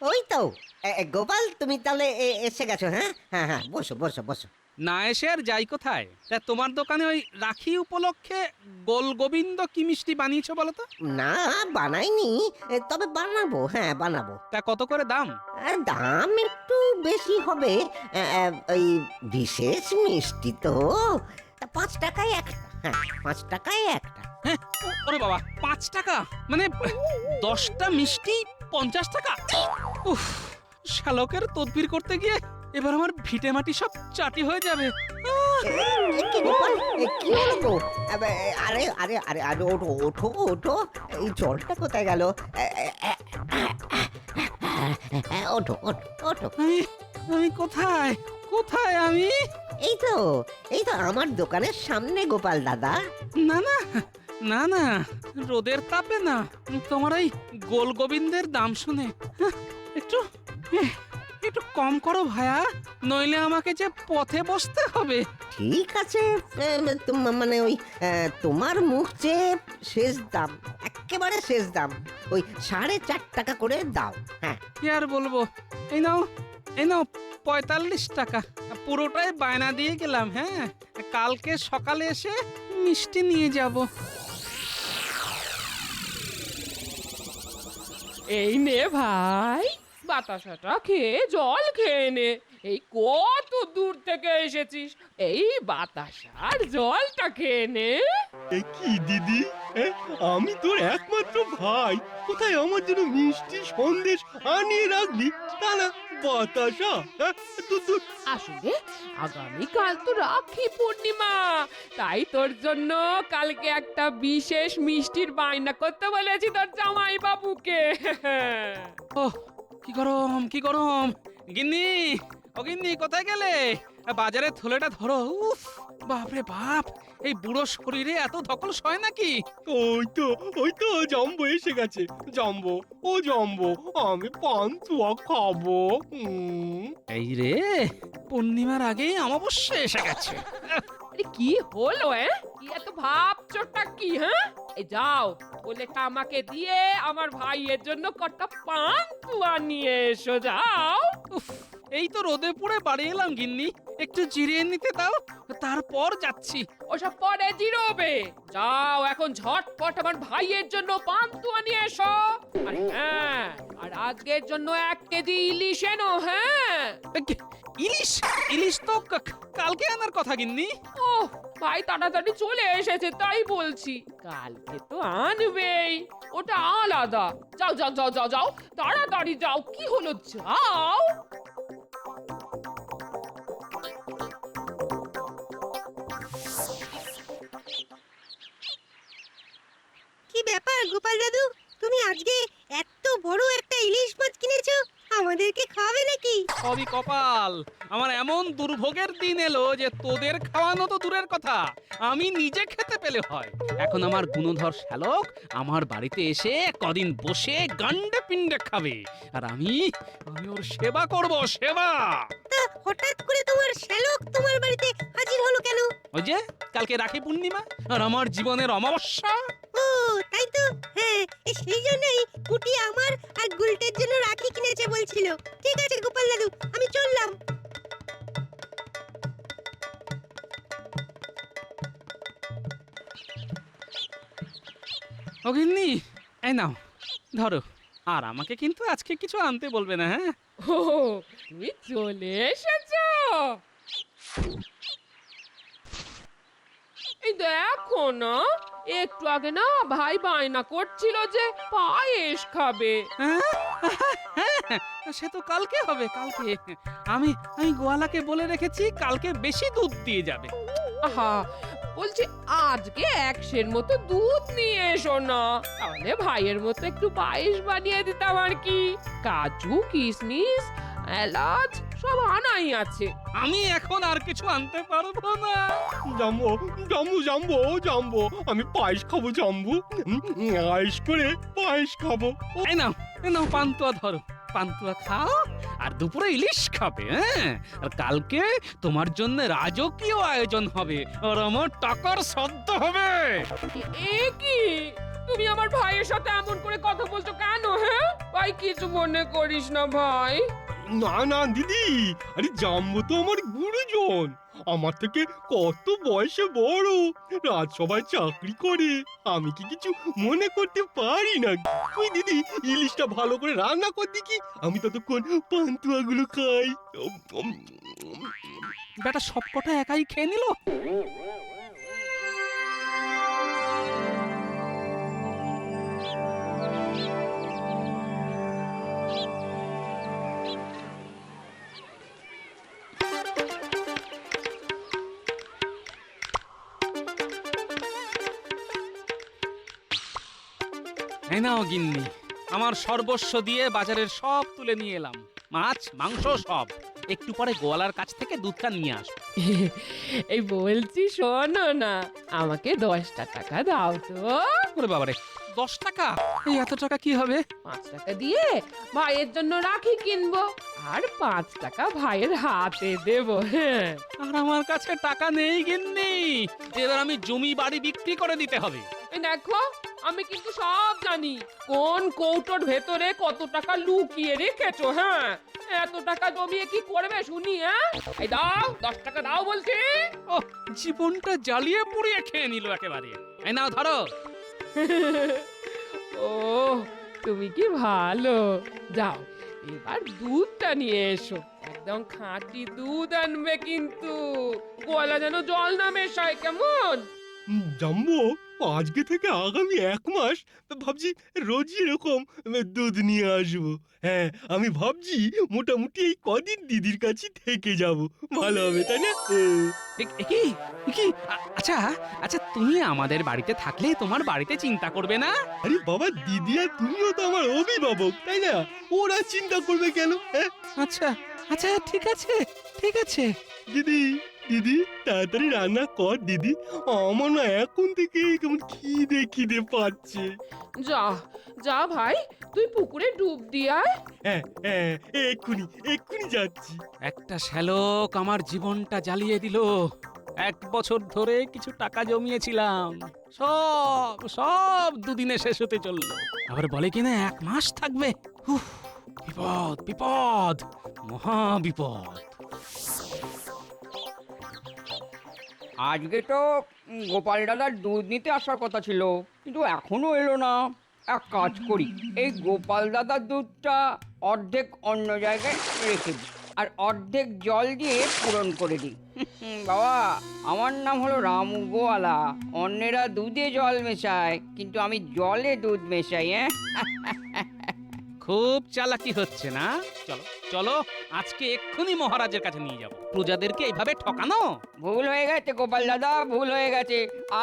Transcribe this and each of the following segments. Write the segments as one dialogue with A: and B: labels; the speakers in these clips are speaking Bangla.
A: ওই তো গোপাল, তুমি তাহলে এসে গেছো? হ্যাঁ হ্যাঁ হ্যাঁ, বসো বসো বসো।
B: না এসে আর যাই কোথায়? তা তোমার দোকানে ওই রাখি উপলক্ষে গোল গোবিন্দ কি মিষ্টি বানিয়েছো বলো তো?
A: না, বানাইনি, তবে বানাবো, হ্যাঁ বানাবো।
B: তা কত করে দাম?
A: দাম একটু বেশি হবে, ওই বিশেষ মিষ্টি তো, তা 5 টাকায় একটা। হ্যাঁ, 5 টাকায় একটা।
B: হ্যাঁ, ওরে বাবা, 5 টাকা? মানে 10টা মিষ্টি 50 টাকা? উফ, শালকের তদবির করতে গিয়ে এবার আমার ভিটে মাটি সব চাটি হয়ে যাবে।
A: কি গোপাল, কি হলো গো? আরে আরে আরে আরে, ওঠো ওঠো ওঠো, এই জলটা কোথায় গেল? ওঠো ওঠো ওঠো।
B: আমি আমি কোথায়? কোথায় আমি?
A: এই তো, এই তো আমার দোকানের সামনে গোপাল দাদা।
B: না না না না, রোদের তাপে না, তোমার এই গোল গোবিন্দের দাম শুনে একটু একটু কম করো ভায়া, নইলে আমাকে যে পথে বসতে হবে।
A: ঠিক আছে, মানে ওই তোমার মুখ চেয়ে শেষ দাম, একেবারে শেষ দাম, ওই 4.5 টাকা করে দাও। হ্যাঁ,
B: কি আর বলবো, এই নাও এই নাও 45 টাকা, পুরোটাই বায়না দিয়ে গেলাম। হ্যাঁ, কালকে সকালে এসে মিষ্টি নিয়ে যাব।
C: এই নে ভাই, বাতাসাটা খেয়ে জল খেয়ে নে। এই কত দূর থেকে এসেছিস, এই বাতাসার জলটা খেয়ে নে।
D: এ কি দিদি, আমি তোর একমাত্র ভাই, কোথায় আমার জন্য মিষ্টি সন্দেশ আনিয়ে রাখবি, তা না বাতাসা। তুই
C: আসলে আগামীকাল তো রাখি পূর্ণিমা, তাই তোর জন্য কালকে একটা বিশেষ মিষ্টির বায়না করতে বলেছি তোর জামাই বাবুকে।
B: ওহ, কি গরম কি গরম! গিন্নি, ও গিন্নি, কোথায় গেলে? বাজারে থলেটা ধরো। উফ, বাপরে বাপ, এই বুড়ো শরীরে এত ধকল সয় নাকি?
D: ওই তো জম্বো এসে গেছে। জম্বো, ও জম্বো, আমি পান্তুয়া খাবো।
B: এই রে, পূর্ণিমার আগেই অমাবস্যা এসে গেছে।
C: আরে কি হলো? কি এত ভাবছোটা কি? হ্যাঁ, এই যাও, বলেটা আমাকে দিয়ে আমার ভাইয়ের জন্য কটা পান্তুয়া নিয়ে এসো, যাও।
B: উফ, এই তো রোদে পুড়ে বাড়ি এলাম গিন্নি, একটু জিরিয়ে নিতে দাও, তারপর যাচ্ছি।
C: ওসব পরে জিরোবে, যাও এখন ঝটপট আমার ভাইয়ের জন্য পান্তুয়া নিয়ে এসো। আর হ্যাঁ, আর আজকের জন্য 1 কেজি ইলিশ এনো। হ্যাঁ,
B: ইলিশ? ইলিশ তো কালকে আনার কথা গিন্নি।
C: ও ভাই তাড়াতাড়ি চলে এসেছে তাই বলছি, কালকে তো আনবেই, ওটা আলাদা। যাও যাও যাও যাও যাও, তাড়াতাড়ি যাও, কি হলো, যাও।
E: কি ব্যাপার গোপাল দাদু, তুমি আজকে এত বড় একটা ইলিশ মাছ কিনেছো, আমাদেরকে খাওয়াবে নাকি?
B: সবই কপাল, আমার এমন দুর্ভোগের দিন এলো যে তোদের খাওয়ানো তো দূরের কথা, আমি নিজে খেতে পেলে হয়। এখন আমার গুণধর শ্যালক আমার বাড়িতে এসে কদিন বসে গান্ডে পিণ্ডে খাবে, আর আমি আমি ওর সেবা করব, সেবা।
E: তা হঠাৎ করে তোমার শ্যালক তোমার বাড়িতে হাজির হলো কেন?
B: ওই যে কালকে রাখি পূর্ণিমা আর আমার জীবনের অমাবস্যা।
E: ও তাই তো, হ্যাঁ, সেই জন্যই কুটি আমার আর গুলটের জন্য রাখি কিনেছে বলছিল। ঠিক আছে গোপাল দাদু, আমি চললাম।
B: ও গিন্নি, এই নাও ধরো, আর আমাকে কিন্তু আজকে কিছু আনতে বলবে না, হ্যাঁ?
C: ও তুমি চলে এসেছো, এই দেখো না, একটু আগে না ভাই বায়না করছিল যে পায়েস খাবে।
B: হ্যাঁ? সে তো কালকে হবে, কালকে। আমি আমি গোয়ালাকে বলে রেখেছি কালকে বেশি দুধ দিয়ে যাবে।
C: আহা, বলছি আজকে 100 মতো দুধ নিয়ে এসো না, তাহলে ভাইয়ের মতো একটু পায়েস বানিয়ে দিতাম আর কি। কাজু কিশমিশ এলাচ সব আনাই আছে।
B: আমি এখন আর কিছু আনতে পারবো না।
D: জাম্বো জাম্বো জাম্বো জাম্বো, আমি পায়েস খাবো জাম্বু, আয়েস করে পায়েস খাবো।
B: এই নাও পান্তুয়া ধরো, পান্তুয়া খাও, আর দুপুরে ইলিশ খাবে। হ্যাঁ, আর কালকে তোমার জন্য রাজকীয় আয়োজন হবে, আর আমার টাকার শ্রাদ্ধ হবে।
C: এ কি, তুমি আমার ভাইয়ের সাথে এমন করে কথা বলছো কেন? হ্যাঁ ভাই, কিছু মনে করিস না ভাই।
D: না না দিদি, আরে জাম্বো তো আমার গুরুজন, আমার থেকে কত বয়সে বড়, রাজসভায় চাকরি করে, আমি কি কিছু মনে করতে পারি না? তুই দিদি ইলিশটা ভালো করে রান্না কর দেখি, আমি ততক্ষণ পান্তুয়াগুলো খাই।
B: বেটা সব কটা একাই খেয়ে নিল। এই নাও গিন্নি, আমার সর্বস্ব দিয়ে বাজারের সব তুলে নিয়ে এলাম, মাছ মাংস সব। একটু পরে গোয়ালার কাছ থেকে দুধটা নিয়ে আসবো।
C: এই বলছি শোনো না, আমাকে 10টা টাকা দাও তো।
B: ওরে বাবারে, 10 টাকা? এই এত টাকা কি হবে?
C: 5 টাকা দিয়ে ভাইয়ের জন্য রাখি কিনবো, আর 5 টাকা ভাইয়ের হাতে দেবো। হ্যাঁ,
B: আর আমার কাছে টাকা নেই গিন্নি, এবার আমি জমি বাড়ি বিক্রি করে দিতে হবে।
C: এই দেখো, আমি কিন্তু সব জানি কোন কৌটোর ভেতরে কত টাকা লুকিয়ে রেখেছো। হ্যাঁ, এত টাকা জমিয়ে কি করবে শুনি? হ্যাঁ, এই দাও, 10 টাকা দাও বলছি।
B: ও, জীবনটা জ্বালিয়ে পুড়িয়ে খেয়ে নিল একেবারে। এই নাও ধরো।
C: ও, তুমি কি ভালো। যাও, এবার দুধটা নিয়ে এসো, একদম খাঁটি দুধ আনবে কিন্তু, গলা যেন জল না মেশায়, কেমন?
D: জাম্বো, আজকে থেকে আগামী 1 মাস ভাবছি রোজই এরকম দুধ নিয়ে আসবো। হ্যাঁ, আমি ভাবছি মোটামুটি এই কদিন দিদির কাছে থেকে যাব, ভালো হবে তাই না?
B: কি কি? আচ্ছা আচ্ছা, তুমি আমাদের বাড়িতে থাকলে তোমার বাড়িতে চিন্তা করবে না?
D: আরে বাবা, দিদি আর তুমিও তো আমার অভিভাবক তাই না, ওরা চিন্তা করবে কেন? হ্যাঁ
B: আচ্ছা আচ্ছা, ঠিক আছে ঠিক আছে।
D: দিদি, দিদি তাড়াতাড়ি রান্না কর দিদি, আমার না এখন থেকে কেমন খিদে খিদে পাচ্ছে।
C: যা যা ভাই, তুই পুকুরে ডুব দিয়ে আয়।
D: হ্যাঁ হ্যাঁ, এক্ষুনি এক্ষুনি যাচ্ছি।
B: একটা শ্যালক আমার জীবনটা জ্বালিয়ে দিল। 1 বছর ধরে কিছু টাকা জমিয়েছিলাম, সব সব দুদিনে শেষ হতে চললো। আবার বলে কিনা 1 মাস থাকবে। উফ, বিপদ বিপদ, মহা বিপদ।
F: আজকে তো গোপাল দাদার দুধ নিতে আসার কথা ছিল, কিন্তু এখনো এলো না। এক কাজ করি, এই গোপাল দাদার দুধটা অর্ধেক অন্য জায়গায় রেখে দিই, আর অর্ধেক জল দিয়ে পূরণ করে দিই। বাবা, আমার নাম হলো রামু গোয়ালা। অন্যেরা দুধে জল মেশায়, কিন্তু আমি জলে দুধ মেশাই। হ্যাঁ,
B: খুব চালাকি হচ্ছে না? চলো চলো, আজকে এক্ষুনি মহারাজের কাছে নিয়ে যাব। প্রজাদেরকে এইভাবে ঠকানো
F: ভুল হয়ে গেছে গোপাল দাদা, ভুল হয়ে গেছে,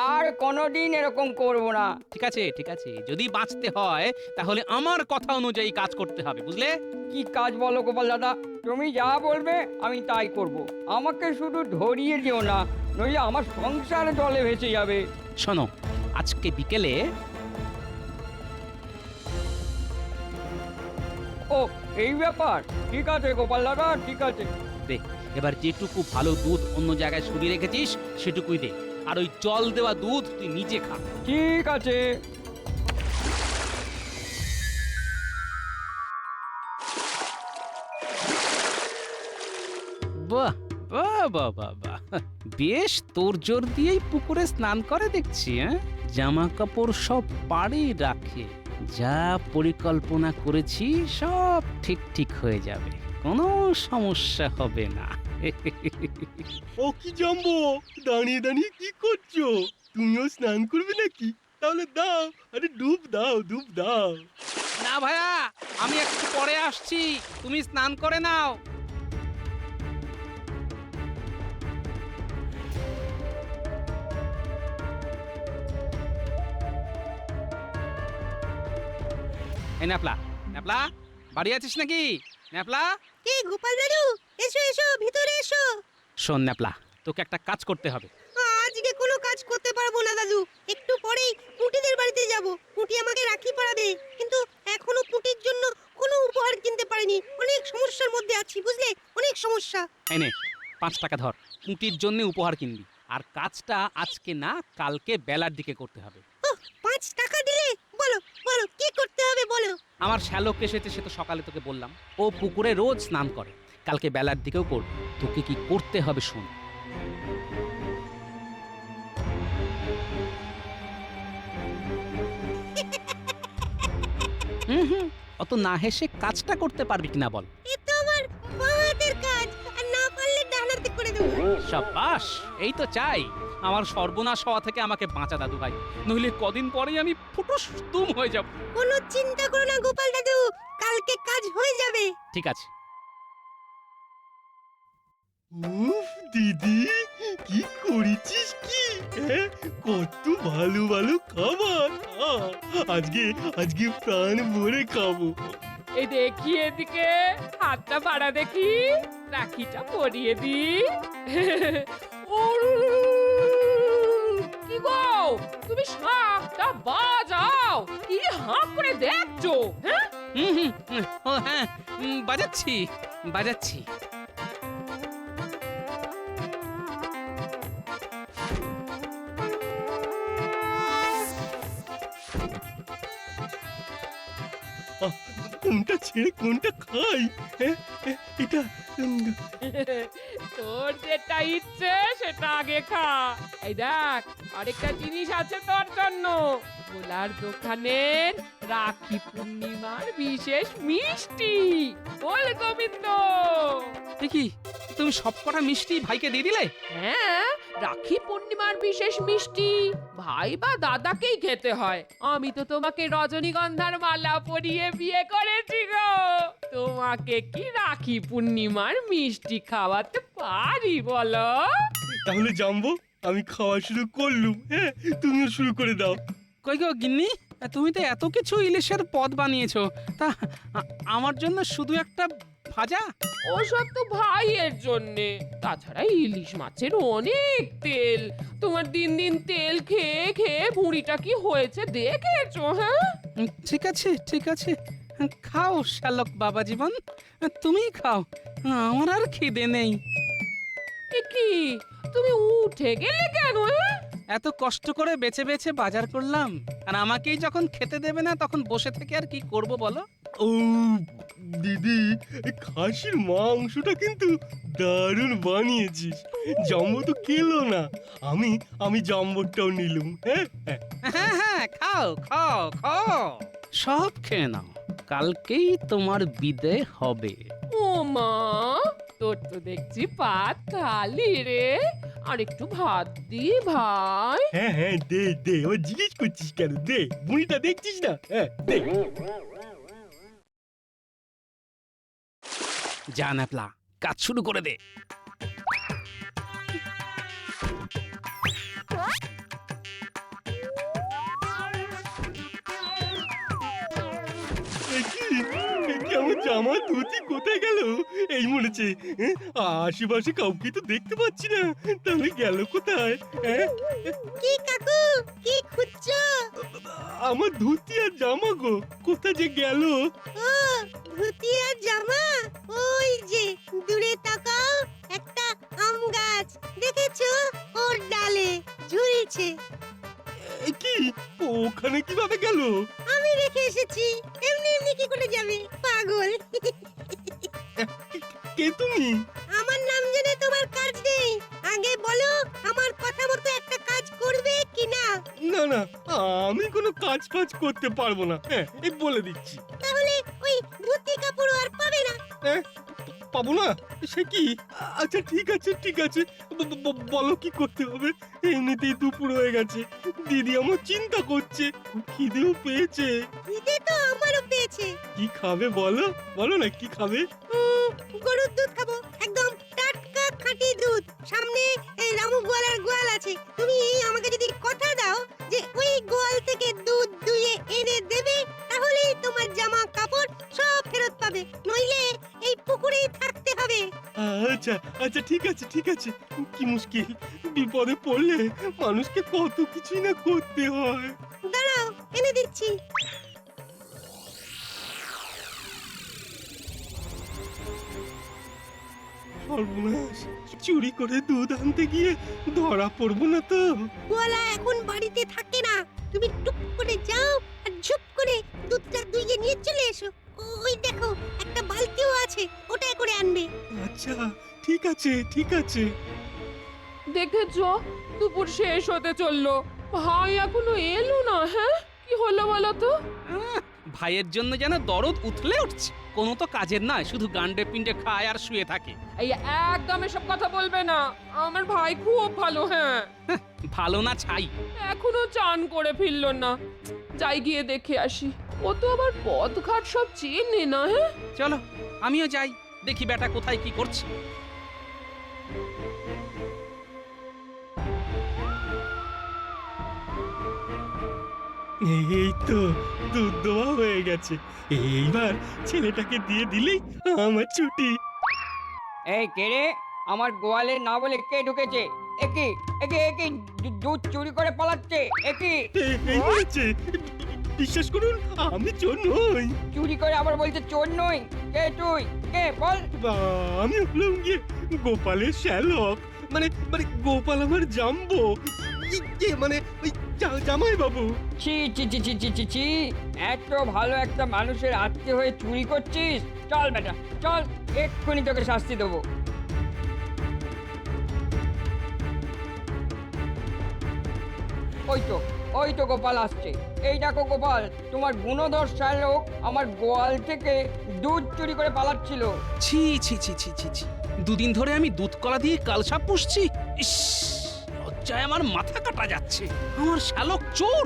F: আর কোনোদিন এরকম করব না।
B: ঠিক আছে ঠিক আছে, যদি বাঁচতে হয় তাহলে আমার কথা অনুযায়ী কাজ করতে হবে, বুঝলে?
F: কি কাজ বলো গোপাল দাদা, তুমি যা বলবে আমি তাই করব। আমাকে শুধু ধরিয়ে দিও না, নইলে আমার সংসার জলে ভেসে যাবে।
B: শোনো, আজকে বিকেলে
F: ও, এই ব্যাপার, ঠিক আছে গোপাল দাদা, ঠিক আছে।
B: দে, এবার যেটুকু ভালো দুধ অন্য জায়গায় সরিয়ে রেখেছিস সেটুকুই দে, আর ওই জল দেওয়া দুধ তুই নিজে খা।
F: ঠিক আছে।
B: বাহ বাহ বাহ বাহ বাহ, বেশ তোড়জোড় দিয়েই পুকুরে স্নান করে দেখছি। হ্যাঁ, জামা কাপড় সব পাড়ে রাখে, যা পরিকল্পনা করেছি সব ঠিক ঠিক হয়ে যাবে, কোনো সমস্যা হবে না।
D: ও কি জাম্বো, দাঁড়িয়ে দাঁড়িয়ে কি করছো? তুমিও স্নান করবে নাকি? তাহলে দাও, আরে ডুব দাও, ডুব দাও।
B: না ভাইয়া, আমি একটু পরে আসছি, তুমি স্নান করে নাও। এই ন্যাপলা, ন্যাপলা, বাড়ি আছিস নাকি? ন্যাপলা,
E: কে গোপাল দাদু? এসো এসো, ভিতরে এসো।
B: শোন ন্যাপলা, তোকে একটা কাজ করতে হবে।
E: আজকে কোনো কাজ করতে পারবো না দাদু, একটু পরেই পুটিদের বাড়িতে যাব। পুটি আমাকে রাখি পরাবে, কিন্তু এখনো পুটির জন্য কোনো উপহার কিনতে পারিনি। অনেক সমস্যার মধ্যে আছি বুঝলে, অনেক সমস্যা।
B: এই নে 5 টাকা ধর, কুটির জন্য উপহার কিনবি, আর কাজটা আজকে না কালকে বেলার দিকে করতে হবে।
E: 5 টাকা দিলে
B: আমার শ্যালক এসেছে, সে তো সকালে তোকে বললাম। ও পুকুরে রোজ স্নান করে, কালকে বেলার দিকেও করবে। তোকে কি করতে হবে শোন। হুম, অত না হেসে কাজটা করতে পারবি কিনা বল।
E: এ তো আমার বাঁ হাতের কাজ, আর না পারলে ডান হাতে করে দেবো।
B: সাবাস, এই তো চাই। আমার সর্বনাশ হওয়া থেকে আমাকে বাঁচা দাদু ভাই, নইলে কদিন পরেই আমি ফুটুস তুম হয়ে যাব।
E: কোনো চিন্তা করো না গোপাল দাদু, কালকে কাজ হয়ে যাবে।
B: ঠিক আছে।
D: উফ দিদি, কি করেছিস কি? কত ভালো ভালো খাবার। আজকে আজকে প্রাণ ভরে খাবো।
C: এই দেখি এদিকে, হাতটা বাড়া দেখি, রাখিটা পরিয়ে দি। কি গো, তুমি শাকটা বাজাও, কি হাঁ করে দেখছো? হ্যাঁ,
B: ও হ্যাঁ, বাজাচ্ছি বাজাচ্ছি।
D: কোনটা ছেড়ে কোনটা খাই? এটা
C: তোর যেটা ইচ্ছে সেটা আগে খা। এই দেখ, আরেকটা জিনিস আছে তোর জন্য, ভোলার দোকানের রাখি পূর্ণিমার বিশেষ মিষ্টি। বল গোবিন্দ।
B: দেখি, তুমি সবকটা মিষ্টি ভাইকে দিয়ে দিলে?
C: হ্যাঁ, রাখি পূর্ণিমার বিশেষ মিষ্টি ভাই বা দাদাকেই খেতে হয়। আমি তো তোমাকে রজনীগন্ধার মালা পরিয়ে বিয়ে করেছি গো, তোমাকে কি রাখি পূর্ণিমার মিষ্টি খাওয়াতে পারি বলো?
D: তাহলে জানবো, আমি খাওয়া শুরু করলুম। তুমিও শুরু করে দাও।
B: কই গো গিন্নি, তুমি তো এত কিছু ইলিশের পদ বানিয়েছো, তা আমার জন্য শুধু একটা ভাজা?
C: ওসব তো ভাইয়ের জন্যে, তাছাড়া ইলিশ মাছের অনেক তেল। তোমার দিন দিন তেল খেয়ে খেয়ে ভুঁড়িটা কি হয়েছে দেখেছো? হ্যাঁ,
B: ঠিক আছে ঠিক আছে, খাও শ্যালক বাবা জীবন, তুমিই খাও, আমার আর খিদে নেই।
C: এ কি, তুমি উঠে গেলে কেন?
B: এত কষ্ট করে বেছে বেছে বাজার করলাম, আর আমাকেই যখন খেতে দেবে না, তখন বসে থেকে আর কি করব বলো?
D: ও দিদি, এই খাসির মাংসটা কিন্তু দারুণ বানিয়েছিস। জাম্বো তো খেলো না, আমি জাম্বোটাও নিলুম।
B: হ্যাঁ হ্যাঁ, খাও খাও খাও, সব খেয়ে নাও, কালকেই তোমার বিদে হবে।
C: ও মা, তোর তো দেখছি পাত খালি রে, আর একটু ভাত দি ভাই।
D: হ্যাঁ দে দে, ও জিজ্ঞেস করছিস কেন? দে, বুড়িটা দেখছিস না? দে।
B: যা ন্যাপলা, কাজ শুরু করে দে।
D: আমার জামা ধুতি কোথায় গেল? এই মনেছে, আশেপাশে কাউকে তো দেখতে পাচ্ছি না, তাহলে গেল কোথায়?
E: কি কাকু, কি খুঁজছো?
D: আমার ধুতি আর জামা গো, কোথায় যে গেল?
E: ও, ধুতি আর জামা, ওই যে দূরে তাকাও, একটা আম গাছ দেখেছো? ওর ডালে ঝুলছে।
D: কি, ওখানে কিভাবে গেল?
E: আমি রেখে এসেছি, এমনি এমনি কি করে যাবে পাগল?
D: কে তুমি?
E: আমার নাম জেনে তোমার কাজ নেই, আগে বলো আমার কথা মতো একটা কাজ করবে কিনা?
D: না না, আমি কোনো কাজ ফাজ করতে পারবো না, এই বলে দিচ্ছি।
E: তাহলে ওই ধুতি কাপড় আর পাবে না।
D: পাবো না? সে কি? আচ্ছা ঠিক আছে ঠিক আছে, বলো কি করতে হবে? এমনিতেই দুপুর হয়ে গেছে, দিদি আমার চিন্তা করছে, খুব খিদেও পেয়েছে।
E: খিদে তো আমারও পেয়েছে।
D: কি খাবে বলো, বলো না কি খাবে?
E: গরুর দুধ খাবো, একদম টাটকা খাঁটি দুধ। সামনে এই রামু গোয়ালার গোয়াল আছে, তুমি আমাকে যদি কথা দাও যে ওই গোয়াল থেকে দুধ দুইয়ে এনে দেবে, তাহলেই তোমার জামা কাপড় সব ফেরত পাবে, নইলে এই পুকুরেই থাকতে হবে।
D: আচ্ছা আচ্ছা ঠিক আছে ঠিক আছে, কি মুশকিল, বিপদে পড়লে মানুষকে কত কিছুই না করতে হয়।
E: দাঁড়াও, এনে দিচ্ছি।
D: সর্বনাশ, চুরি করে দুধ আনতে গিয়ে ধরা পড়বো না তো?
E: গোয়ালা এখন বাড়িতে থাকে না, তুমি টুক করে যাও আর ঝুপ করে দুধটা দুইয়ে নিয়ে চলে এসো। ওই দেখো একটা বালতিও আছে, ওটা করে আনবে।
D: আচ্ছা ঠিক আছে ঠিক আছে।
C: দেখেছো দুপুর শেষ হতে চললো, ভাই এখনো এলো না। হ্যাঁ, কি হলো বলো তো?
B: ভাইয়ের জন্য যেন দরদ উথলে উঠছে। কোনো তো কাজের নয়, শুধু গান্ডে পিন্ডে খায় আর শুয়ে থাকে।
C: এই একদম এসব কথা বলবে না, আমার ভাই খুব ভালো। হ্যাঁ,
B: ভালো না ছাই।
C: এখনো চান করে ফিরলো না, যাই গিয়ে দেখে আসি। ও তো আবার পথঘাট সব চেনে না। হ্যাঁ,
B: চলো আমিও যাই, দেখি বেটা কোথায় কি করছে।
D: এই তো দুধ দেওয়া হয়ে গেছে, এইবার ছেলেটাকে দিয়ে দিলেই আমার ছুটি।
F: এই কে রে? আমার গোয়ালে না বলে কে ঢুকেছে? একি একি একি দুধ চুরি করে পালাচ্ছে। একি
D: এই হয়েছে, বিশ্বাস করুন আমি চোর নই।
F: চুরি করে আবার বলছে চোর নই। কে তুই? কে বল?
D: আমি হলাম গিয়ে গোপালের শ্যালক, মানে মানে গোপাল আমার জাম্বো, মানে ওই জামাই বাবু।
F: ছি ছি ছি ছি ছি ছি ছি, এত ভালো একটা মানুষের আত্মীয় হয়ে চুরি করছিস? চল বেটা চল, এক্ষুনি তোকে শাস্তি দেবো। ওই তো গোপাল আসছে। এই দেখো গোপাল, তোমার গুণধর শ্যালক আমার গোয়াল থেকে দুধ চুরি করে পালাচ্ছিল।
B: ছি ছি ছি ছি ছি ছি, দুদিন ধরে আমি দুধ কলা দিয়ে কালসাপ পুষছি। ইস, লজ্জায় আমার মাথা কাটা যাচ্ছে। আমার শালক চোর।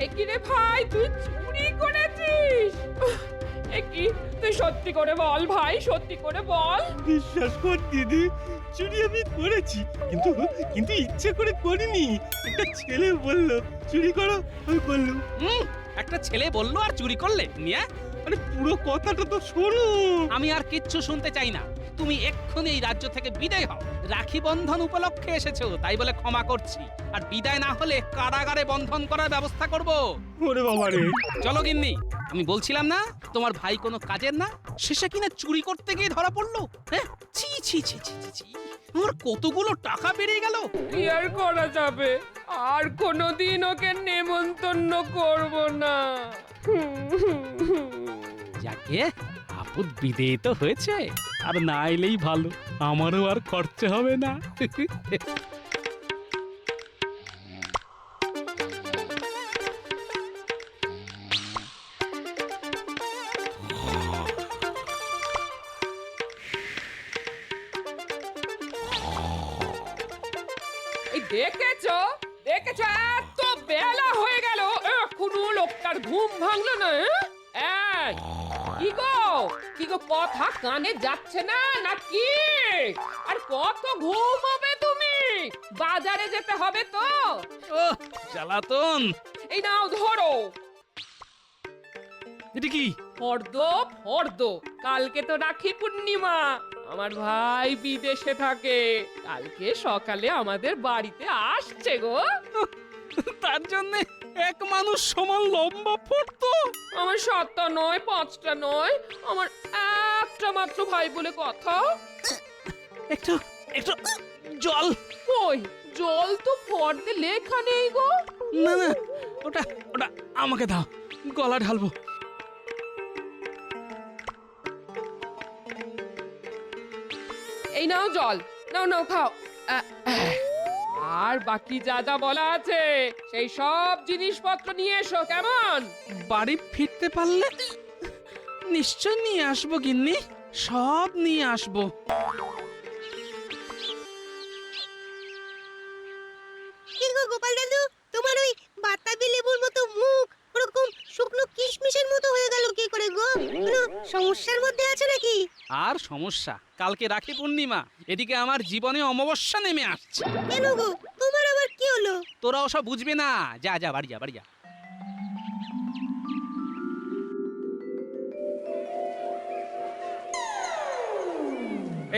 C: একিরে ভাই, তুই চুরি করেছিস? একি, তুই সত্যি করে বল ভাই, সত্যি করে বল।
D: বিশ্বাস কর দিদি, চুরি আমি করেছি, কিন্তু কিন্তু ইচ্ছে করে করিনি। একটা ছেলে বলল চুরি করো, আমি করলাম।
B: একটা ছেলে বললো আর চুরি করলে নিয়ে?
D: আরে পুরো কথাটা তো শোনো।
B: আমি আর কিচ্ছু শুনতে চাই না। তুমি এক্ষুনি এই রাজ্য থেকে বিদায় হও। রাখি বন্ধন উপলক্ষে এসেছো তাই বলে ক্ষমা করছি, আর বিদায় না হলে কারাগারে বন্ধন করার ব্যবস্থা করব।
D: ওরে বাবা রে।
B: চলো গিন্নি, আমি বলছিলাম না তোমার ভাই কোনো কাজের না, শেষে কিনা চুরি করতে গিয়ে ধরা পড়লো। হ্যাঁ, ছি ছি ছি ছি ছি ছি, আমার কতগুলো টাকা বেরিয়ে গেল।
C: কি আর করা যাবে, আর কোনোদিন ওকে নেমন্তন্ন করব না।
B: যাকে আপদ বিদেয় তো হয়েছে, আর না এলেই ভালো, আমারও আর খরচা হবে না।
C: এই দেখেছো দেখেছো, এত বেলা হয়ে গেল, এখনো লোকটার ঘুম ভাঙলো না। হ্যাঁ? এই, কি গো কথা কানে যাচ্ছে না নাকি? আর কত ঘুমাবে তুমি? বাজারে যেতে হবে তো।
B: ওহ, জ্বালাতন।
C: এই নাও ধরো।
B: এটা কি?
C: ফর্দ, কালকে তো রাখি পূর্ণিমা। আমার ভাই বিদেশে থাকে, কালকে সকালে আমাদের বাড়িতে আসছে গো।
B: তার জন্য এক মানুষ সমান লম্বা ফটো।
C: আমার 7টা নয় 5টা নয়, আমার একটা মাত্র ভাই বলে কথা।
B: একটু একটু জল।
C: কই, জল তো ফর্দে লেখা নেই গো।
B: না না, ওটা ওটা আমাকে দাও, গলা ঢালবো।
C: এই নাও জল, নাও খাও। আর বাকি যা যা বলা আছে সেই সব জিনিসপত্র নিয়ে এসো, কেমন?
B: বাড়ি ফিরতে পারলে নিশ্চয় নিয়ে আসবো গিন্নি, সব নিয়ে আসবো।
E: কি গো গোপাল দাদু, তোমার ওই বাতাবি লেবুর মতো মুখ ওরকম শুকনো কিশমিশের মতো হয়ে গেল কি করে গো? কোনো সমস্যার মধ্যে আছে নাকি?
B: আর সমস্যা, কালকে রাখি পূর্ণিমা, এদিকে আমার জীবনে অমাবস্যা নেমে আসছে।
E: কেন গো, তোমার আবার কি হলো?
B: তোরা ওসব বুঝবে না, যা যা বাড়ি যা বাড়ি যা।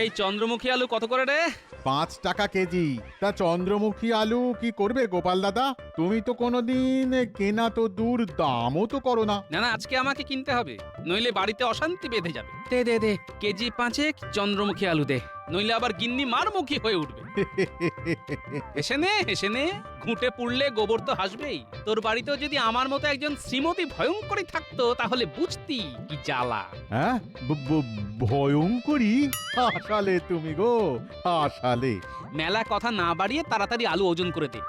B: এই চন্দ্রমুখী আলু কত করে রে?
G: 5 টাকা কেজি। তা চন্দ্রমুখী আলু কি করবে গোপাল দাদা? তুমি তো কোনোদিন কেনা তো দূর, দামও তো করো না।
B: না না, আজকে আমাকে কিনতে হবে, নইলে বাড়িতে অশান্তি বেঁধে যাবে। দে দে দে, কেজি 5 চন্দ্রমুখী আলু দে। নইলে আবার গিন্নি মারমুখী হয়ে উঠবে। হেসে নে ঘুঁটে পুড়লে গোবর তো হাসবেই। তোর বাড়িতেও যদি আমার মতো একজন শ্রীমতী ভয়ঙ্করী থাকতো তাহলে বুঝতি কি জ্বালা।
G: হ্যাঁ, ভয়ঙ্করী হাসালে তুমি গো, হাসালে।
B: মেলা কথা না বাড়িয়ে তাড়াতাড়ি আলু ওজন করে দে।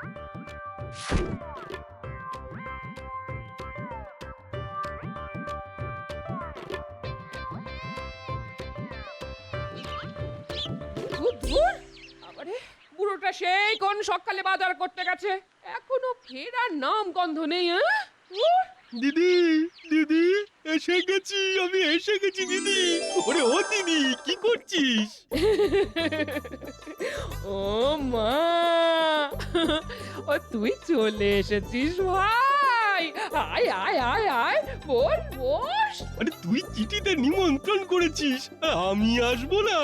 C: ধুর, ধুর। আবারে বুড়োটা সেই কোন সকালে বাজার করতে গেছে, এখনো ফেরার নাম গন্ধ নেই। হ্যাঁ? উহ,
D: দিদি দিদি এসে গেছি, আমি এসে গেছি দিদি। ওরে ও দিদি, কি করছিস?
C: ও মা, ও তুই চলে এসেছিস ভাই। আয় আয় আয় আয়, বস বস।
D: আরে তুই চিঠিতে নিমন্ত্রণ করেছিস, আমি আসবো না?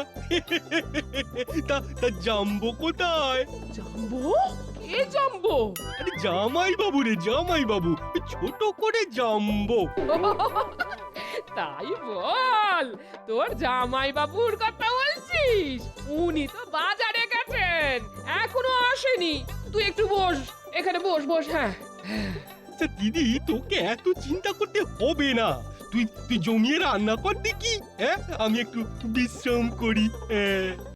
D: তা জাম্বো কোথায়?
C: জাম্বো? কে জাম্বো?
D: আরে জামাই বাবু রে, জামাই বাবু, ছোট করে জাম্বো।
C: তাই বল, তোর জামাই বাবুর কথা বলছিস? উনি তো বাজারে গেছেন, এখনো আসেনি। তুই একটু বস, এখানে বস বস। হ্যাঁ
D: আচ্ছা দিদি, তোকে এত চিন্তা করতে হবে না। তুই জমিয়ে রান্না কর দেখি, হ্যাঁ, আমি একটু বিশ্রাম করি।